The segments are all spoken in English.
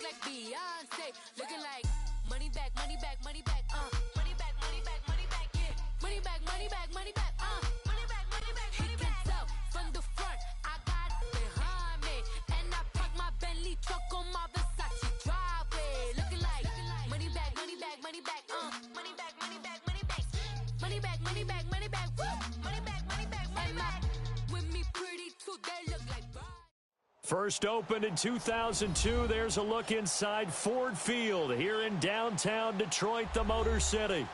like Beyonce. Looking like money back, money back, money back, money back, money back, money back, yeah. Money back, money back, money back, money back, money back, money back. He can tell from the front, I got it behind me. And I park my Bentley truck on my Versace driveway. Looking like money back, money back, money back, money back, money back, money back. Money back, money back, money back, woo. Money back, money back, money back. With me pretty too, they look like bride. First opened in 2002, there's a look inside Ford Field here in downtown Detroit, the Motor City.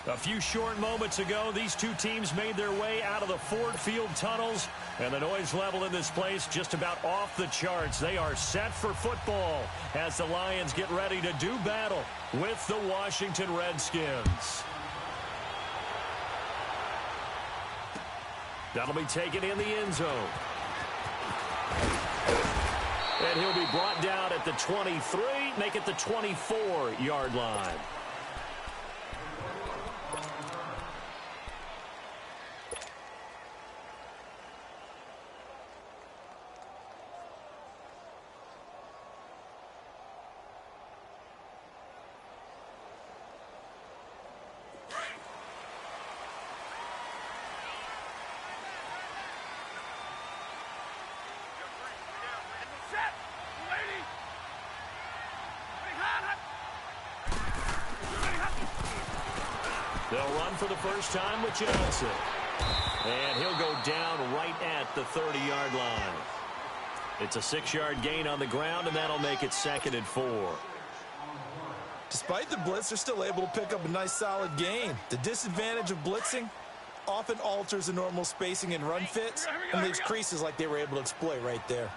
A few short moments ago, these two teams made their way out of the Ford Field tunnels, and the noise level in this place just about off the charts. They are set for football as the Lions get ready to do battle with the Washington Redskins. That'll be taken in the end zone. And he'll be brought down at the 23, make it the 24-yard line. They'll run for the first time with Johnson. And he'll go down right at the 30-yard line. It's a 6-yard gain on the ground, and that'll make it 2nd and 4. Despite the blitz, they're still able to pick up a nice solid gain. The disadvantage of blitzing often alters the normal spacing and run fits and leaves creases like they were able to exploit right there.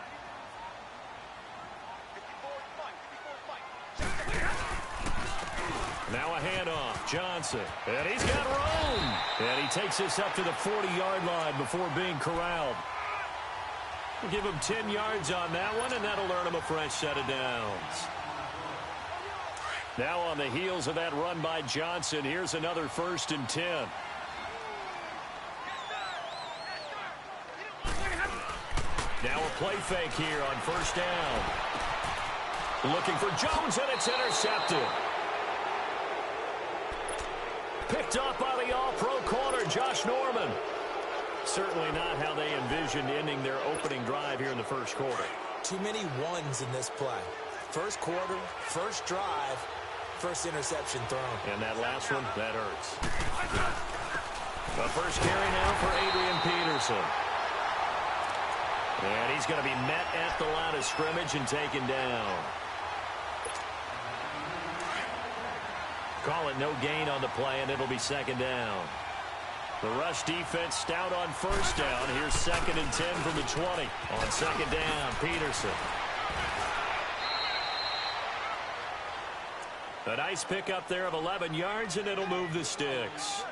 Now a handoff, Johnson, and he's got room. And he takes this up to the 40-yard line before being corralled. We'll give him 10 yards on that one, and that'll earn him a fresh set of downs. Now on the heels of that run by Johnson, here's another 1st and 10. Now a play fake here on 1st down. Looking for Jones, and it's intercepted. Picked up by the all-pro corner, Josh Norman. Certainly not how they envisioned ending their opening drive here in the first quarter. Too many ones in this play. First quarter, first drive, first interception thrown. And that last one, that hurts. The first carry now for Adrian Peterson. And he's going to be met at the line of scrimmage and taken down. Call it no gain on the play, and it'll be 2nd down. The rush defense stout on 1st down. Here's 2nd and 10 from the 20. On 2nd down, Peterson. A nice pickup there of 11 yards, and it'll move the sticks.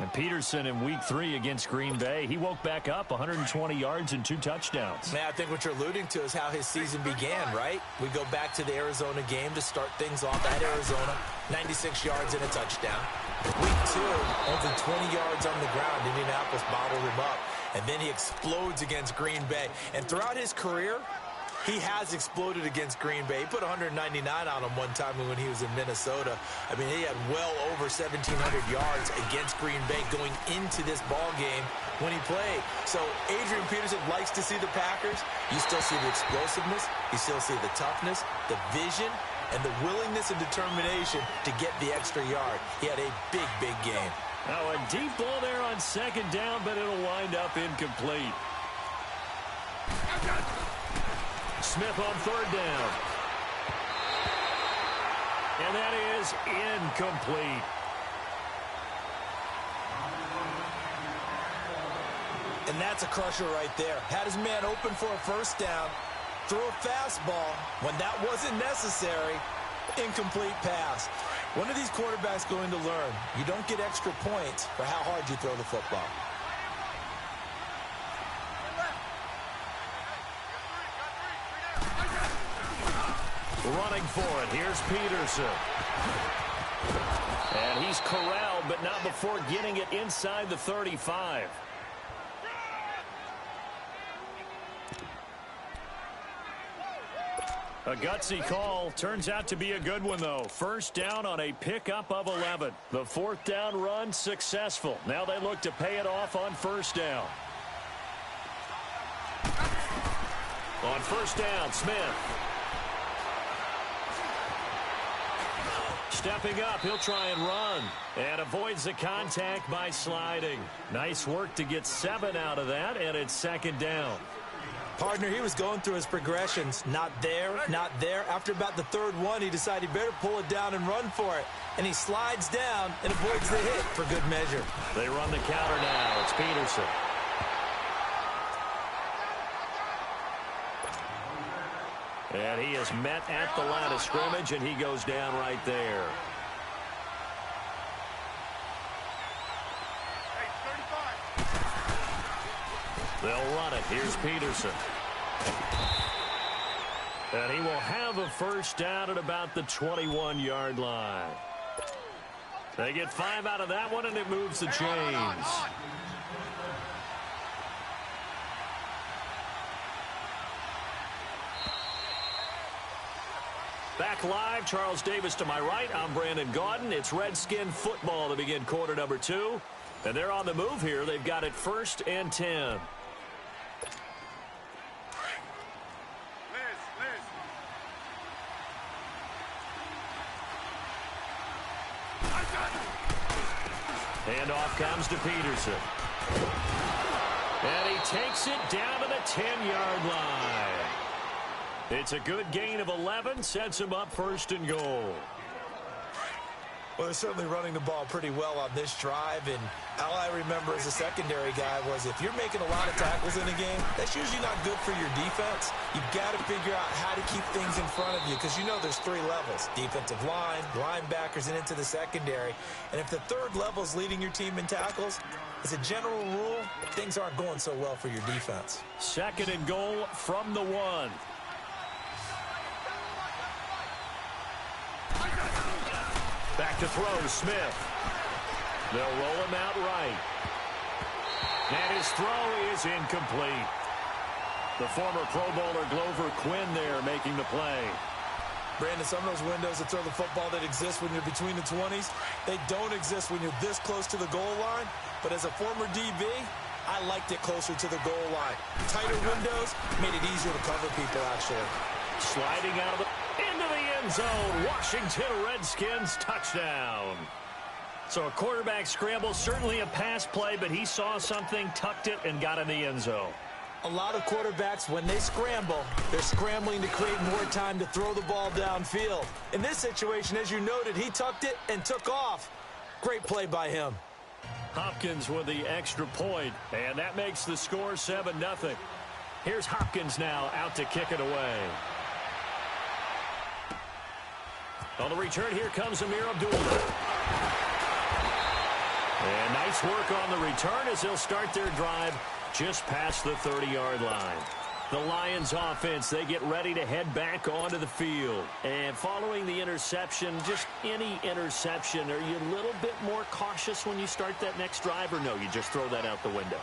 And Peterson in week 3 against Green Bay, he woke back up 120 yards and 2 touchdowns. Man, I think what you're alluding to is how his season began, right? We go back to the Arizona game to start things off at Arizona. 96 yards and a touchdown. Week 2, only 20 yards on the ground. Indianapolis bottled him up. And then he explodes against Green Bay. And throughout his career, he has exploded against Green Bay. He put 199 on him one time when he was in Minnesota. I mean, he had well over 1,700 yards against Green Bay going into this ball game when he played. So Adrian Peterson likes to see the Packers. You still see the explosiveness. You still see the toughness, the vision, and the willingness and determination to get the extra yard. He had a big, big game. Now a deep ball there on 2nd down, but it'll wind up incomplete. Smith on 3rd down. And that is incomplete. And that's a crusher right there. Had his man open for a 1st down. Threw a fastball when that wasn't necessary. Incomplete pass. When are these quarterbacks going to learn? You don't get extra points for how hard you throw the football. Running for it. Here's Peterson. And he's corralled, but not before getting it inside the 35. A gutsy call. Turns out to be a good one, though. First down on a pickup of 11. The fourth down run successful. Now they look to pay it off on first down. On first down, Smith. Stepping up, he'll try and run. And avoids the contact by sliding. Nice work to get 7 out of that, and it's second down. Partner, he was going through his progressions. Not there, not there. After about the third one, he decided he better pull it down and run for it. And he slides down and avoids the hit for good measure. They run the counter now. It's Peterson. And he is met at the line of scrimmage, and he goes down right there. They'll run it. Here's Peterson. And he will have a first down at about the 21-yard line. They get 5 out of that one, and it moves the chains. Back live, Charles Davis to my right. I'm Brandon Gaudin. It's Redskin football to begin quarter number 2. And they're on the move here. They've got it 1st and 10. Handoff comes to Peterson. And he takes it down to the 10-yard line. It's a good gain of 11, sets him up 1st and goal. Well, they're certainly running the ball pretty well on this drive, and all I remember as a secondary guy was if you're making a lot of tackles in a game, that's usually not good for your defense. You've got to figure out how to keep things in front of you because you know there's 3 levels, defensive line, linebackers, and into the secondary. And if the 3rd level is leading your team in tackles, as a general rule, things aren't going so well for your defense. 2nd and goal from the 1. Back to throw, Smith. They'll roll him out right. And his throw is incomplete. The former Pro Bowler Glover Quinn there making the play. Brandon, some of those windows that throw the football that exist when you're between the 20s, they don't exist when you're this close to the goal line. But as a former DB, I liked it closer to the goal line. Tighter windows made it easier to cover people, actually. Sliding out of the... into the end zone. Washington Redskins touchdown. So a quarterback scramble, certainly a pass play, but he saw something, tucked it, and got in the end zone. A lot of quarterbacks, when they scramble, they're scrambling to create more time to throw the ball downfield. In this situation, as you noted, he tucked it and took off. Great play by him. Hopkins with the extra point, and that makes the score 7-0. Here's Hopkins now out to kick it away. On the return, here comes Amir Abdullah. And nice work on the return as they'll start their drive just past the 30-yard line. The Lions offense, they get ready to head back onto the field. And following the interception, just any interception, are you a little bit more cautious when you start that next drive, or no, you just throw that out the window?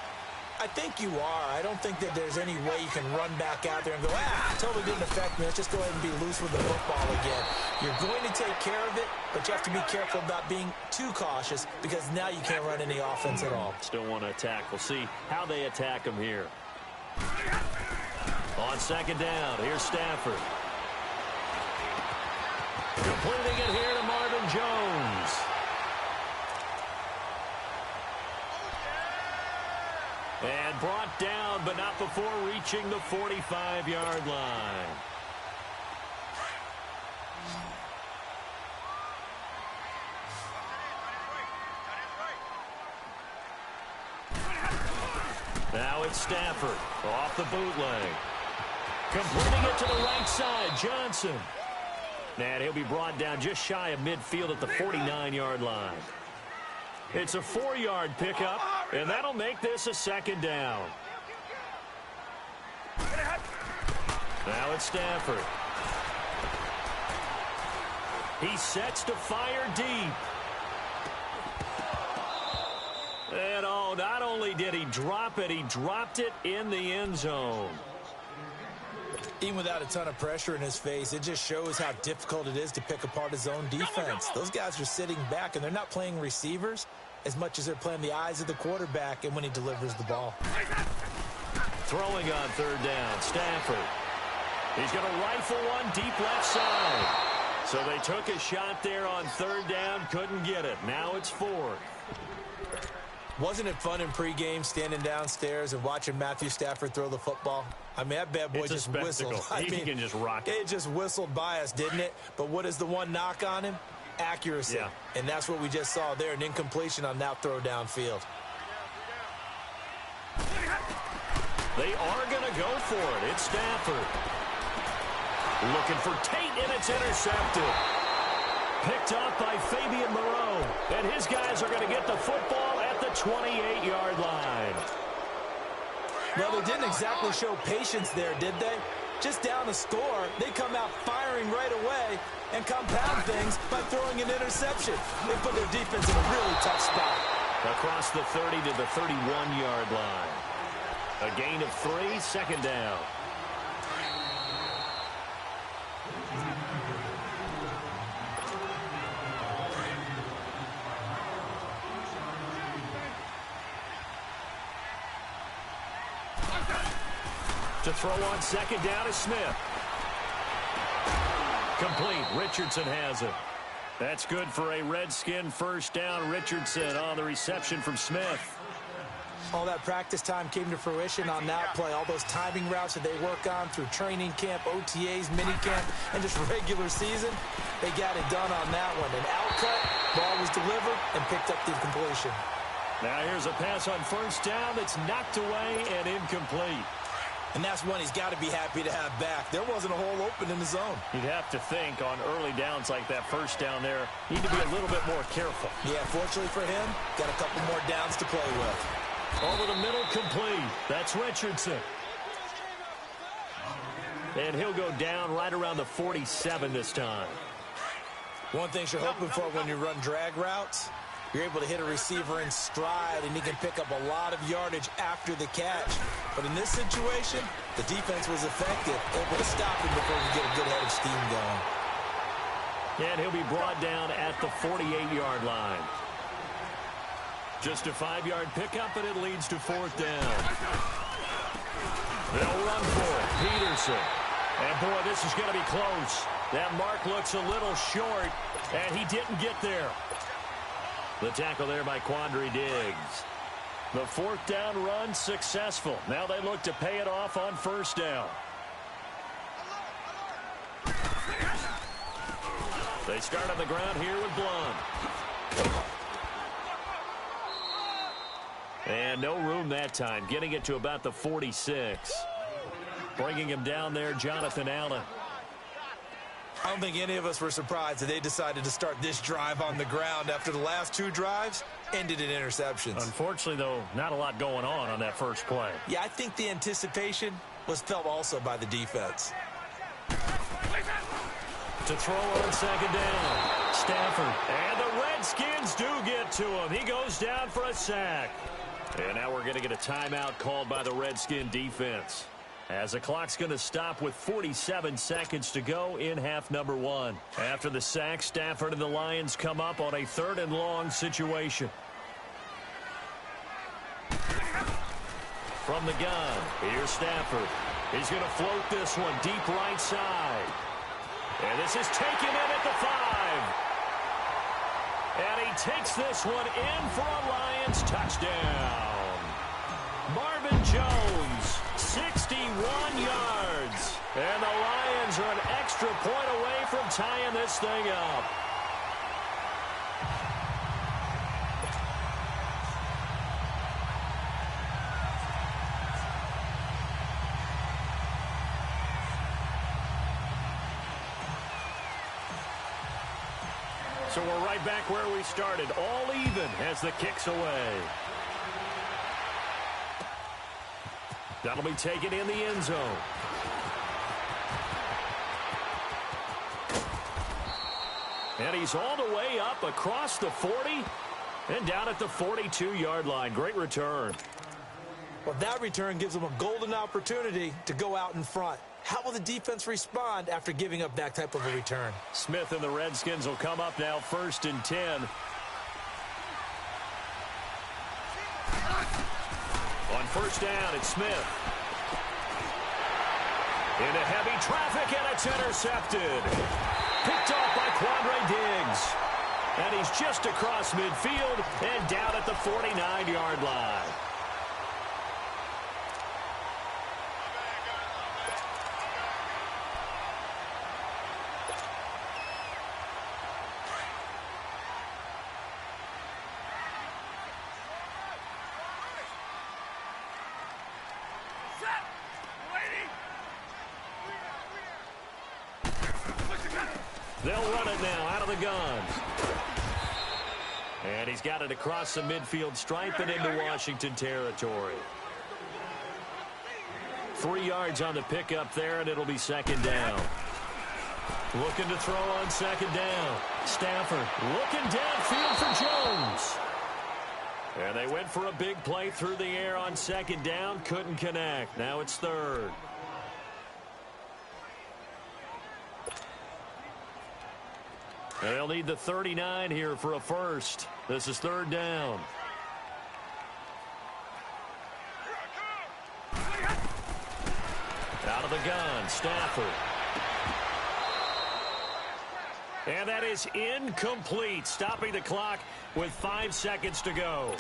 I think you are. I don't think that there's any way you can run back out there and go, totally didn't affect me. Let's just go ahead and be loose with the football again. You're going to take care of it, but you have to be careful about being too cautious because now you can't run any offense at all. Still want to attack. We'll see how they attack him here. On 2nd down, here's Stafford. Completing it here to Marvin Jones. And brought down, but not before reaching the 45-yard line. Now it's Stafford off the bootleg. Completing it to the right side, Johnson. And he'll be brought down just shy of midfield at the 49-yard line. It's a 4-yard pickup, and that'll make this a 2nd down. Now it's Stafford. He sets to fire deep. And oh, not only did he drop it, he dropped it in the end zone. Even without a ton of pressure in his face, it just shows how difficult it is to pick apart his own defense. Those guys are sitting back, and they're not playing receivers as much as they're playing the eyes of the quarterback and when he delivers the ball. Throwing on third down, Stafford. He's going to rifle one deep left side. So they took a shot there on third down, couldn't get it. Now it's fourth. Wasn't it fun in pregame standing downstairs and watching Matthew Stafford throw the football? I mean, that bad boy just whistled. He can just rock it. It just whistled by us, didn't it? But what is the one knock on him? Accuracy. Yeah. And that's what we just saw there, an incompletion on that throw downfield. They are going to go for it. It's Stafford. Looking for Tate, and it's intercepted. Picked off by Fabian Moreau. And his guys are going to get the football at the 28-yard line. Well, they didn't exactly show patience there, did they? Just down a score, they come out firing right away and compound things by throwing an interception. They put their defense in a really tough spot. Across the 30 to the 31-yard line. A gain of 3, second down. To throw on second down is Smith. Complete. Richardson has it. That's good for a Redskin first down. Richardson on the reception from Smith. All that practice time came to fruition on that play. All those timing routes that they work on through training camp, OTAs, minicamp, and just regular season, they got it done on that one. An outcut, ball was delivered, and picked up the completion. Now here's a pass on first down that's knocked away and incomplete. And that's one he's got to be happy to have back. There wasn't a hole open in the zone. You'd have to think on early downs like that first down there, you need to be a little bit more careful. Yeah, fortunately for him, got a couple more downs to play with. Over the middle, complete. That's Richardson. And he'll go down right around the 47 this time. One thing you're hoping for when you run drag routes, you're able to hit a receiver in stride, and he can pick up a lot of yardage after the catch. But in this situation, the defense was effective, able to stop him before he get a good head of steam going. And he'll be brought down at the 48-yard line. Just a 5-yard pickup, and it leads to fourth down. They'll run for it. Peterson. And, boy, this is going to be close. That mark looks a little short, and he didn't get there. The tackle there by Quandre Diggs. The fourth down run successful. Now they look to pay it off on first down. They start on the ground here with Blunt. And no room that time, getting it to about the 46. Bringing him down there, Jonathan Allen. I don't think any of us were surprised that they decided to start this drive on the ground after the last two drives ended in interceptions. Unfortunately, though, not a lot going on that first play. Yeah, I think the anticipation was felt also by the defense. To throw on second down, Stafford. And the Redskins do get to him. He goes down for a sack. And now we're going to get a timeout called by the Redskin defense, as the clock's going to stop with 47 seconds to go in half number one. After the sack, Stafford and the Lions come up on a 3rd and long situation. From the gun, here's Stafford. He's going to float this one deep right side. And this is taken in at the 5. And he takes this one in for a Lions touchdown. Marvin Jones, 61 yards. And the Lions are an extra point away from tying this thing up. So we're right back where we started, all even as the kick's away. That'll be taken in the end zone. And he's all the way up across the 40 and down at the 42-yard line. Great return. Well, that return gives them a golden opportunity to go out in front. How will the defense respond after giving up that type of a return? Smith and the Redskins will come up now 1st and 10. On 1st down, it's Smith. Into heavy traffic, and it's intercepted. Picked off by Quandre Diggs. And he's just across midfield and down at the 49-yard line. They'll run it now out of the gun. And he's got it across the midfield stripe and into Washington territory. 3 yards on the pickup there, and it'll be 2nd down. Looking to throw on 2nd down. Stafford looking downfield for Jones. And they went for a big play through the air on 2nd down. Couldn't connect. Now it's 3rd. And they'll need the 39 here for a first. This is 3rd down. Out of the gun, Stafford. And that is incomplete, stopping the clock with 5 seconds to go.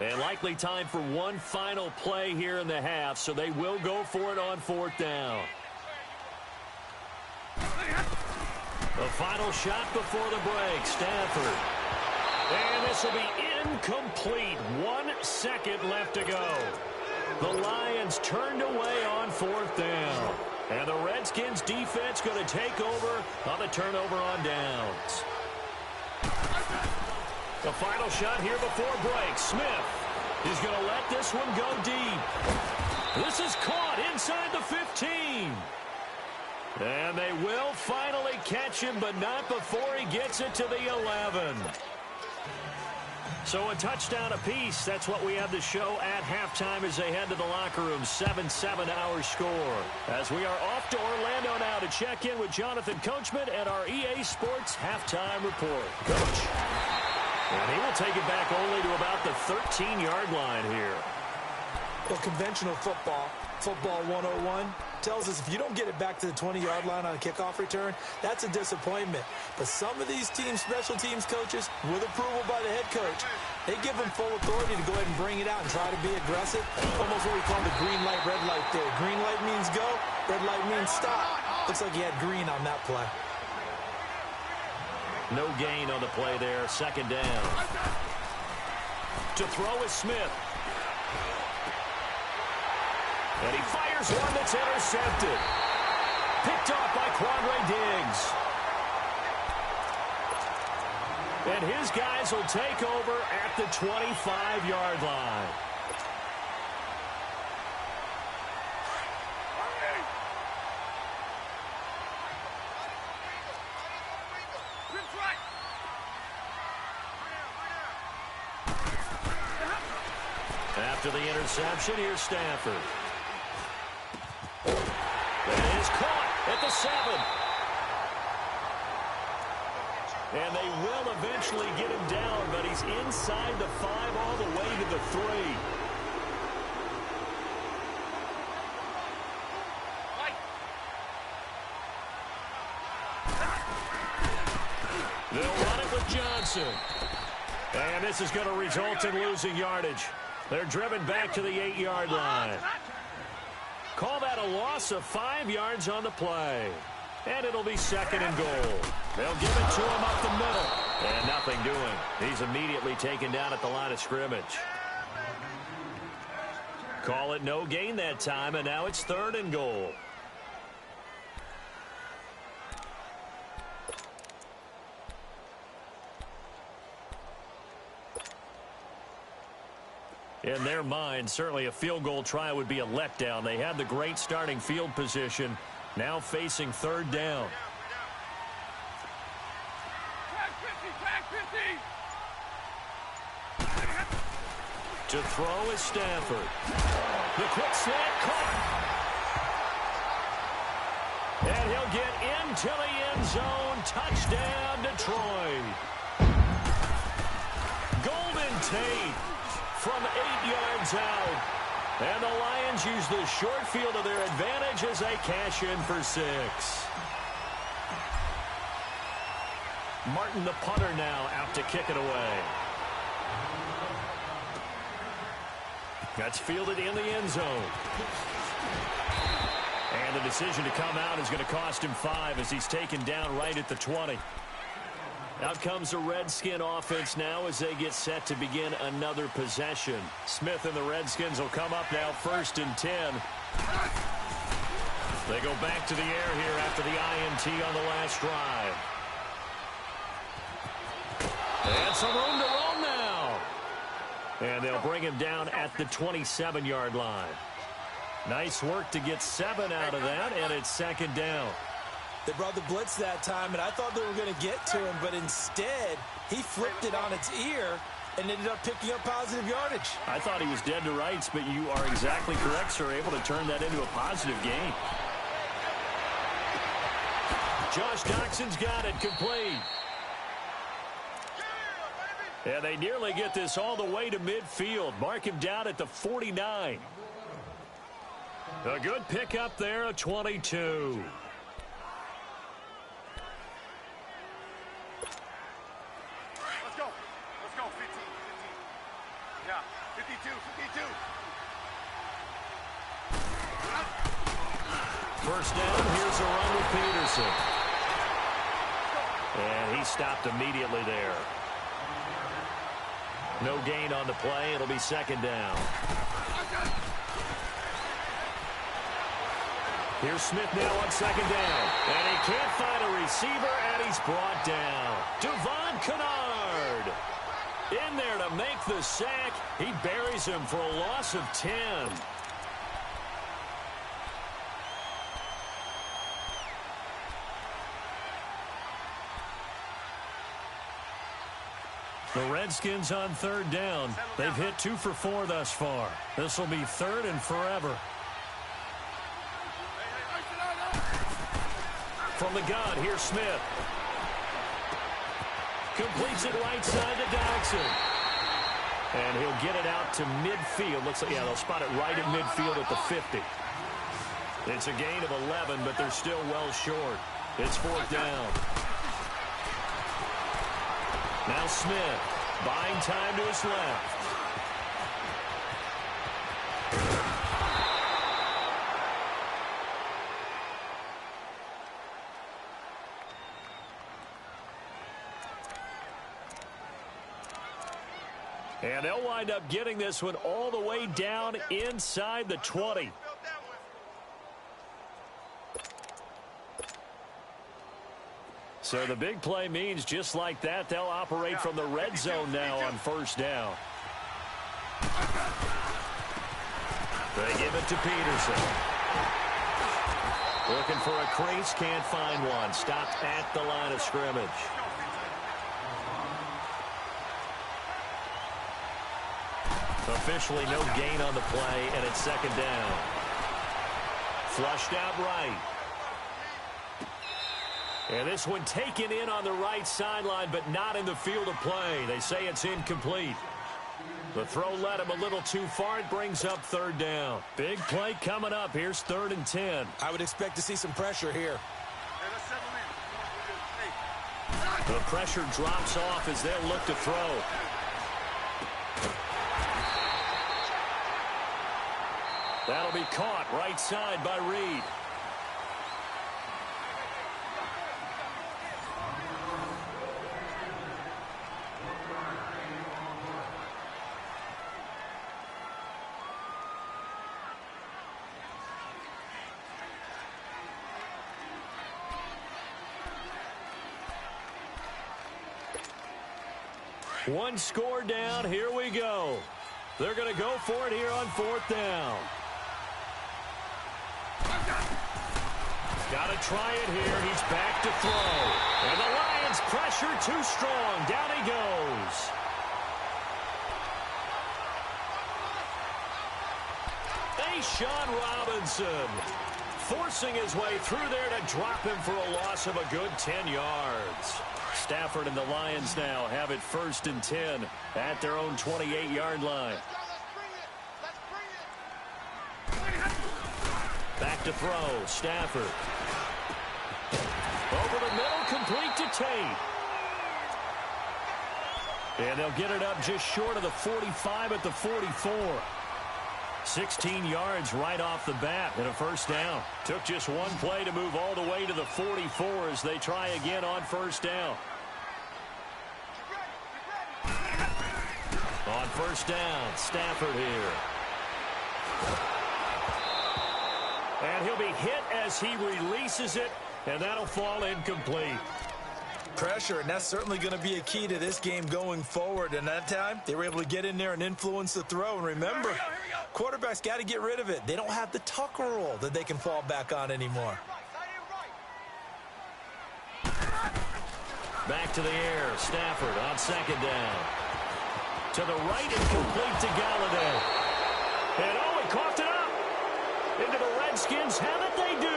And likely time for one final play here in the half, so they will go for it on 4th down. The final shot before the break, Stafford. And this will be incomplete. 1 second left to go. The Lions turned away on 4th down. And the Redskins defense going to take over on the turnover on downs. The final shot here before break. Smith is going to let this one go deep. This is caught inside the 15. And they will finally catch him, but not before he gets it to the 11. So a touchdown apiece. That's what we have to show at halftime as they head to the locker room. 7-7 our score. As we are off to Orlando now to check in with Jonathan Coachman and our EA Sports halftime report. Coach. And he will take it back only to about the 13-yard line here. Well, conventional football 101, tells us if you don't get it back to the 20-yard line on a kickoff return, that's a disappointment. But some of these teams, special teams coaches, with approval by the head coach, they give them full authority to go ahead and bring it out and try to be aggressive. Almost what we call the green light, red light theory. Green light means go, red light means stop. Looks like he had green on that play. No gain on the play there. 2nd down. To throw is Smith. And he fires one that's intercepted. Picked off by Quandre Diggs. And his guys will take over at the 25-yard line. After the interception, here's Stafford. That is caught at the 7. And they will eventually get him down, but he's inside the 5 all the way to the 3. They'll run it with Johnson. And this is going to result in losing yardage. They're driven back to the 8-yard line. Call that a loss of 5 yards on the play. And it'll be 2nd and goal. They'll give it to him up the middle. And nothing doing. He's immediately taken down at the line of scrimmage. Call it no gain that time, and now it's 3rd and goal. In their mind, certainly a field goal try would be a letdown. They had the great starting field position, now facing 3rd down. To throw is Stafford. The quick slant caught. And he'll get into the end zone. Touchdown, Detroit. Golden Tate from 8 yards out. And the Lions use the short field to their advantage as they cash in for 6. Martin, the punter, now out to kick it away. That's fielded in the end zone. And the decision to come out is going to cost him 5 as he's taken down right at the 20. Out comes the Redskin offense now as they get set to begin another possession. Smith and the Redskins will come up now 1st and 10. They go back to the air here after the INT on the last drive. And some room to roam now. And they'll bring him down at the 27-yard line. Nice work to get 7 out of that, and it's 2nd down. They brought the blitz that time, and I thought they were going to get to him, but instead, he flipped it on its ear and ended up picking up positive yardage. I thought he was dead to rights, but you are exactly correct, sir, able to turn that into a positive gain. Josh Doxson's got it, complete. And they nearly get this all the way to midfield. Mark him down at the 49. A good pickup there, a 22. Let's go, 15. Yeah, 52. First down, here's a run with Peterson. And he stopped immediately there. No gain on the play. It'll be 2nd down. Here's Smith now on 2nd down. And he can't find a receiver, and he's brought down. Devon Kennard in there to make the sack. He buries him for a loss of 10. The Redskins on 3rd down. They've hit 2 for 4 thus far. This will be 3rd and forever. From the gun, here's Smith. Completes it right side to Doxson. And he'll get it out to midfield. Looks like, yeah, they'll spot it right at midfield at the 50. It's a gain of 11, but they're still well short. It's 4th down. Now Smith, buying time to his left. And they'll wind up getting this one all the way down inside the 20. So the big play means just like that, they'll operate from the red zone now on 1st down. They give it to Peterson. Looking for a crease, can't find one. Stopped at the line of scrimmage. Officially no gain on the play, and it's 2nd down. Flushed out right. And this one taken in on the right sideline, but not in the field of play. They say it's incomplete. The throw led him a little too far. It brings up 3rd down. Big play coming up. Here's 3rd and 10. I would expect to see some pressure here. The pressure drops off as they'll look to throw. That'll be caught right side by Reed. One score down. Here we go. They're going to go for it here on 4th down. Got to try it here. He's back to throw. And the Lions pressure too strong. Down he goes. Sean Robinson forcing his way through there to drop him for a loss of a good 10 yards. Stafford and the Lions now have it 1st and 10 at their own 28-yard line. Back to throw. Stafford. Over the middle, complete to Tate. And they'll get it up just short of the 45 at the 44. 16 yards right off the bat and a 1st down. Took just one play to move all the way to the 44 as they try again on 1st down. On 1st down, Stafford here. And he'll be hit as he releases it, and that'll fall incomplete. Pressure, and that's certainly going to be a key to this game going forward. And that time, they were able to get in there and influence the throw. And remember, quarterbacks got to get rid of it. They don't have the tucker roll that they can fall back on anymore. Back to the air. Stafford on 2nd down. To the right and complete to Galladay. And he coughed it up. Into the Redskins. Have it they do.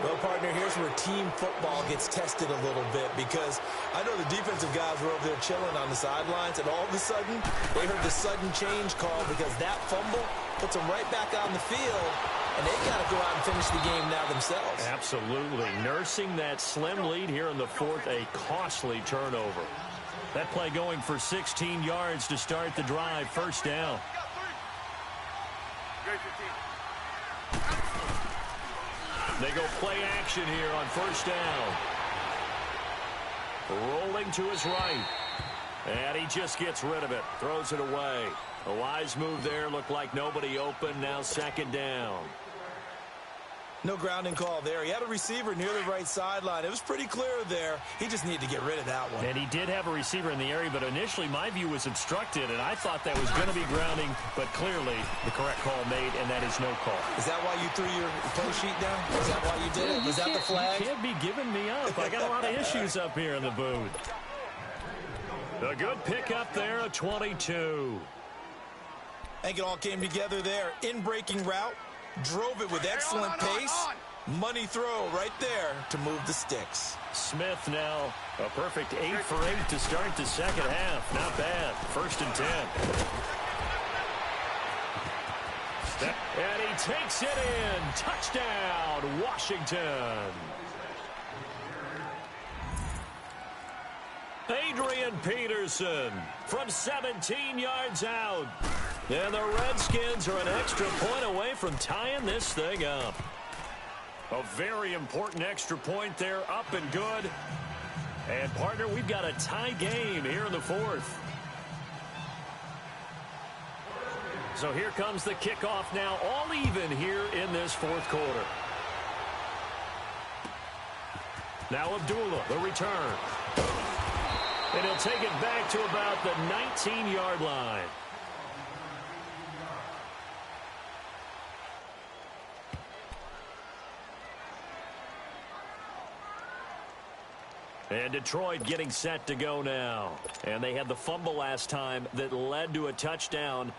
Well, partner, here's where team football gets tested a little bit, because I know the defensive guys were over there chilling on the sidelines, and all of a sudden, they heard the sudden change call because that fumble puts them right back on the field, and they got to go out and finish the game now themselves. Absolutely. Nursing that slim lead here in the 4th, a costly turnover. That play going for 16 yards to start the drive. 1st down. They go play action here on 1st down. Rolling to his right. And he just gets rid of it. Throws it away. A wise move there. Looked like nobody open. Now 2nd down. No grounding call there. He had a receiver near the right sideline. It was pretty clear there. He just needed to get rid of that one. And he did have a receiver in the area, but initially my view was obstructed, and I thought that was going to be grounding, but clearly the correct call made, and that is no call. Is that why you threw your play sheet down? Is that why you did it? Was that the flag? You can't be giving me up. I got a lot of issues up here in the booth. A good pickup there, a 22. I think it all came together there. In-breaking route. Drove it with excellent pace. Money throw right there to move the sticks. Smith now a perfect 8 for 8 to start the 2nd half. Not bad. 1st and 10. And he takes it in. Touchdown, Washington. Adrian Peterson from 17 yards out. And the Redskins are an extra point away from tying this thing up. A very important extra point there, up and good. And, partner, we've got a tie game here in the 4th. So here comes the kickoff now, all even here in this 4th quarter. Now Abdullah, the return. And he'll take it back to about the 19-yard line. And Detroit getting set to go now. And they had the fumble last time that led to a touchdown.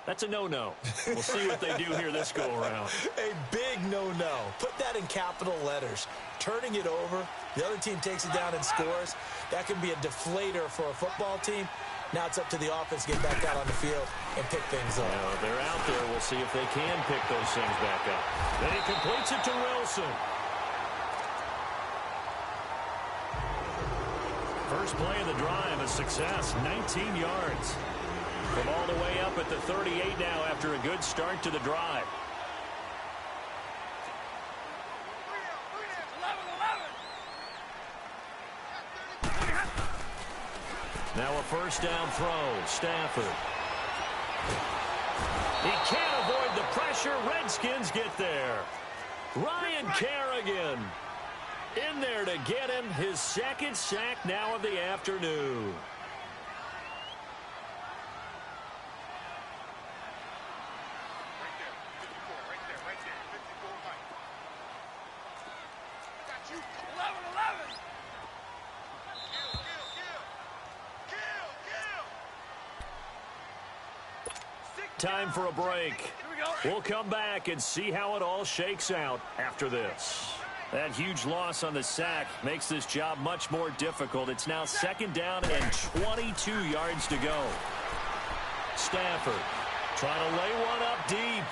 That's a no-no. We'll see what they do here this go-around. A big no-no. Put that in capital letters. Turning it over, the other team takes it down and scores. That can be a deflator for a football team. Now it's up to the offense to get back out on the field and pick things up. Now, they're out there. We'll see if they can pick those things back up. Then he completes it to Wilson. First play of the drive, a success, 19 yards. From all the way up at the 38 now after a good start to the drive. Now a 1st down throw, Stafford. He can't avoid the pressure. Redskins get there. Ryan Kerrigan in there to get him his 2nd sack now of the afternoon. Time for a break. We'll come back and see how it all shakes out after this. That huge loss on the sack makes this job much more difficult. It's now 2nd down and 22 yards to go. Stafford trying to lay one up deep.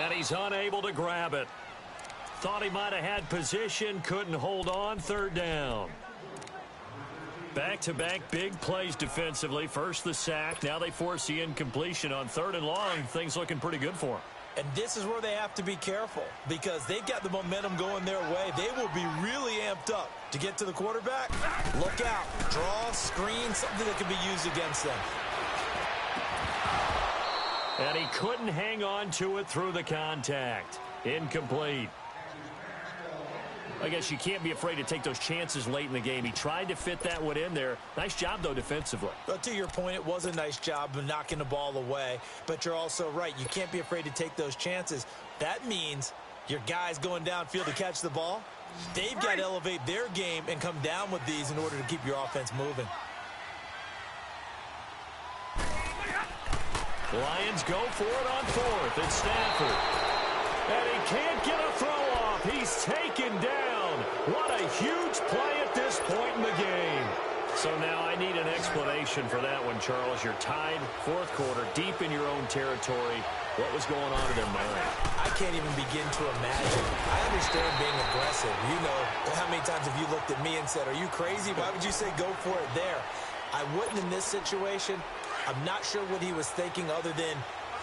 And he's unable to grab it. Thought he might have had position, couldn't hold on. 3rd down. Back-to-back big plays defensively. First the sack. Now they force the incompletion on 3rd and long. Things looking pretty good for them. And this is where they have to be careful because they've got the momentum going their way. They will be really amped up to get to the quarterback. Look out. Draw, screen, something that can be used against them. And he couldn't hang on to it through the contact. Incomplete. I guess you can't be afraid to take those chances late in the game. He tried to fit that one in there. Nice job, though, defensively. But to your point, it was a nice job of knocking the ball away. But you're also right. You can't be afraid to take those chances. That means your guys going downfield to catch the ball, they've got to elevate their game and come down with these in order to keep your offense moving. Lions go for it on 4th. It's Stafford. And he can't get a throw off. He's taken down. What a huge play at this point in the game. So now I need an explanation for that one, Charles. You're tied, 4th quarter, deep in your own territory. What was going on in their mind? I can't even begin to imagine. I understand being aggressive. You know, how many times have you looked at me and said, are you crazy? Why would you say go for it there? I wouldn't in this situation. I'm not sure what he was thinking other than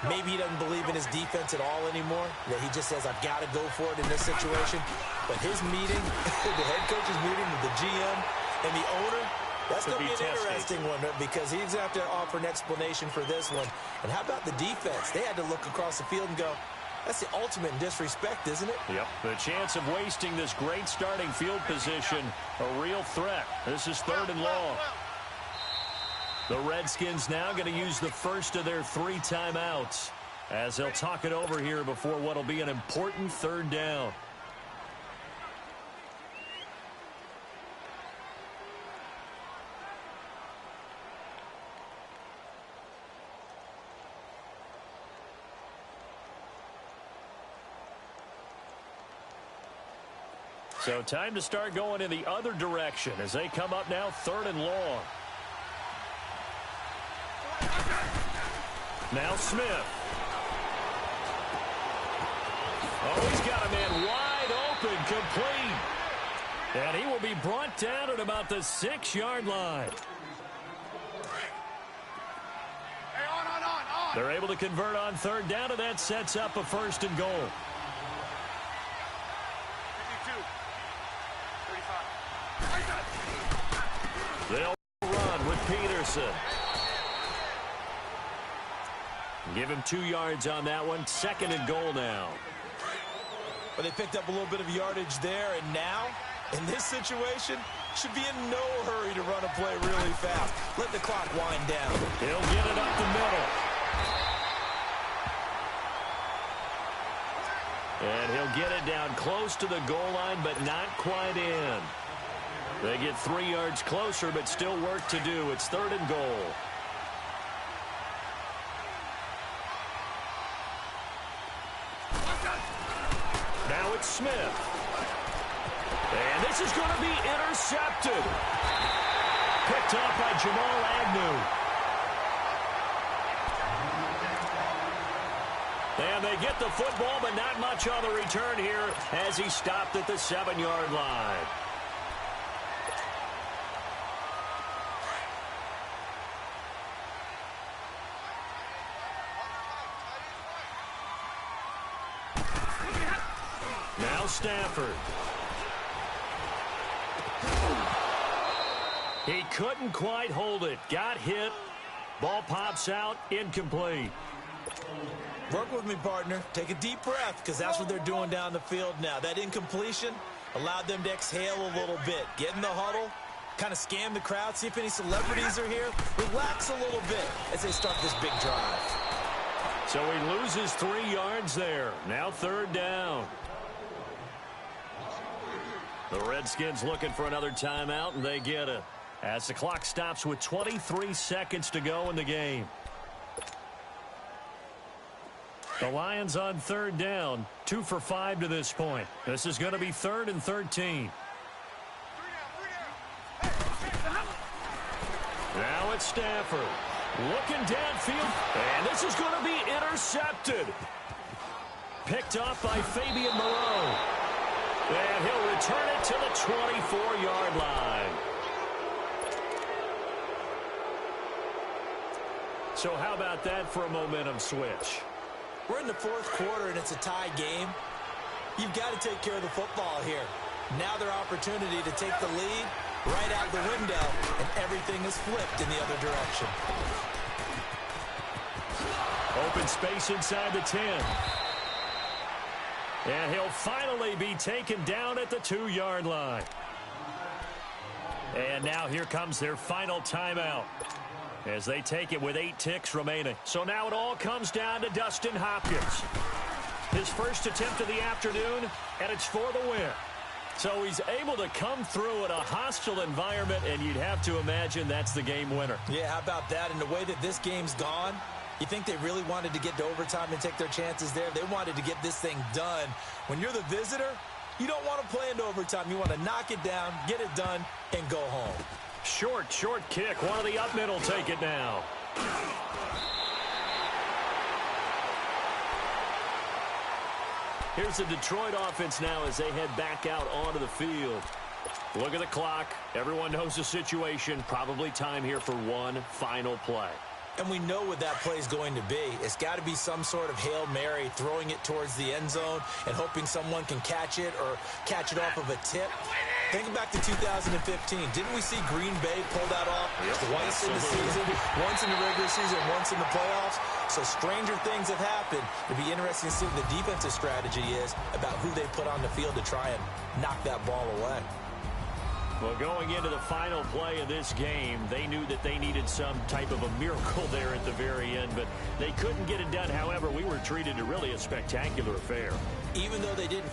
maybe he doesn't believe in his defense at all anymore, that he just says, I've got to go for it in this situation. But his meeting, the head coach's meeting with the GM and the owner, that's going to be an interesting one because he's going to have to offer an explanation for this one. And how about the defense? They had to look across the field and go, that's the ultimate disrespect, isn't it? Yep. The chance of wasting this great starting field position, a real threat. This is 3rd and long. The Redskins now going to use the first of their 3 timeouts as they'll talk it over here before what will be an important 3rd down. So time to start going in the other direction as they come up now 3rd and long. Now Smith. Oh, he's got a man wide open, complete. And he will be brought down at about the 6-yard line. Hey, on. They're able to convert on 3rd down, and that sets up a 1st and goal. 52, 35. They'll run with Peterson. Give him 2 yards on that one. 2nd and goal now. But they picked up a little bit of yardage there, and now, in this situation, should be in no hurry to run a play really fast. Let the clock wind down. He'll get it up the middle. And he'll get it down close to the goal line, but not quite in. They get 3 yards closer, but still work to do. It's 3rd and goal. Now it's Smith. And this is going to be intercepted. Picked up by Jamal Agnew. And they get the football, but not much on the return here as he stopped at the 7-yard line. Now Stafford. He couldn't quite hold it. Got hit. Ball pops out. Incomplete. Work with me, partner. Take a deep breath, because that's what they're doing down the field now. That incompletion allowed them to exhale a little bit. Get in the huddle, kind of scan the crowd, see if any celebrities are here. Relax a little bit as they start this big drive. So he loses 3 yards there. Now 3rd down. The Redskins looking for another timeout, and they get it. As the clock stops with 23 seconds to go in the game. The Lions on third down, 2 for 5 to this point. This is going to be 3rd and 13. Now it's Stafford. Looking downfield, and this is going to be intercepted. Picked off by Fabian Moreau. And he'll return it to the 24-yard line. So how about that for a momentum switch? We're in the 4th quarter, and it's a tie game. You've got to take care of the football here. Now their opportunity to take the lead right out the window, and everything is flipped in the other direction. Open space inside the 10. And he'll finally be taken down at the 2-yard line. And now here comes their final timeout as they take it with 8 ticks remaining. So now it all comes down to Dustin Hopkins. His first attempt of the afternoon, and it's for the win. So he's able to come through in a hostile environment, and you'd have to imagine that's the game winner. Yeah, how about that? And the way that this game's gone, you think they really wanted to get to overtime and take their chances there? They wanted to get this thing done. When you're the visitor, you don't want to play into overtime. You want to knock it down, get it done, and go home. Short kick. One of the up mid will take it now. Here's the Detroit offense now as they head back out onto the field. Look at the clock. Everyone knows the situation. Probably time here for one final play. And we know what that play is going to be. It's got to be some sort of Hail Mary, throwing it towards the end zone and hoping someone can catch it or catch it off of a tip. Think back to 2015. Didn't we see Green Bay pull that off once in the season, once in the regular season, once in the playoffs? So stranger things have happened. It'd be interesting to see what the defensive strategy is about who they put on the field to try and knock that ball away. Well, going into the final play of this game, they knew that they needed some type of a miracle there at the very end, but they couldn't get it done. However, we were treated to really a spectacular affair. Even though they didn't